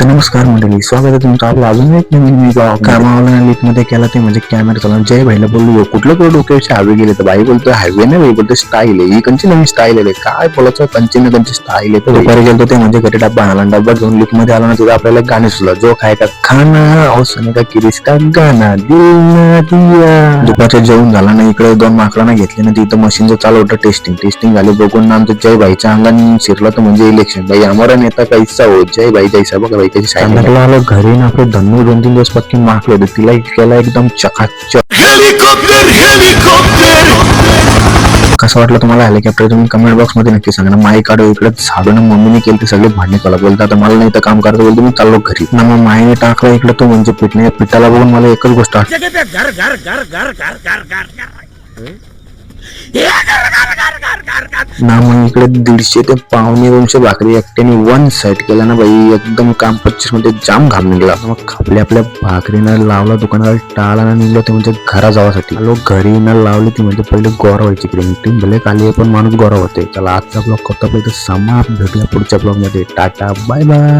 तर नमस्कार मंडळी, स्वागत आहे तुमचं आपलं अजून एक नवीन व्हिडिओ. कामावाला लिफ्ट मध्ये केला ते म्हणजे कॅमेरा चालवून जय भाईला बोललो कुठलं कुठं डोक्याचे हायवे गेले तर भाई बोलतो हायवे नाही भाई बोलतो स्टाईल आहे. ही कंची नवीन स्टाईल आहे काय बोलायचं कंची ना कंची स्टाईल आहे. दुपारी गेलो ते म्हणजे घरी डब्बा आणला डब्बा घेऊन लिफ्ट मध्ये आला ना तिथं आपल्याला गाणे सुचला जो काय का खाना औसने का किरीस का गाना दिल ना दिया. दुपारचं जेवण झाला ना इकडे दोन माकडांना घेतले ना तिथं मशीनचं चालू होतं टेस्टिंग झाली बघून ना आमचं जय भाईच्या अंगाने शिरला तर म्हणजे इलेक्शन भाई आम्हाला नेता कैसा हो जय भाई जैसा बघा भाई त्याची सायकल आलो घरी ना आपले धन्नू 2-3 दिवस पक्की मारले होते तिला केला एकदम चकाचक. कसं वाटलं तुम्हाला हेलिकॉप्टर तुम्ही कमेंट बॉक्स मध्ये नक्की सांगा ना. माई काढू इकडे झाडून मम्मीने केली ते सगळे भांडणे कला बोलता आता मला नाही तर काम करतो बोलतो मी चाललो घरी ना मग माईने टाकला इकडे तो म्हणजे पिठाला बघून मला एकच गोष्ट ना मग इकडे 150 ते 250 भाकरी एकट्याने वन साइड केला ना बाई एकदम काम 25 मध्ये जाम घाम निघला. मग खापले आपल्या भाकरीनं लावला दुकानाला टाळा ना निघलो ते म्हणजे घरा जावासाठी लोक घरी न लावली ती म्हणजे पहिले गोरा व्हायची क्रीम भले काली पण माणूस गोरा होते. चला आजचा ब्लॉग करतो आपल्या इथं समाप्त. भेटूया पुढच्या ब्लॉग मध्ये. Tata bye bye.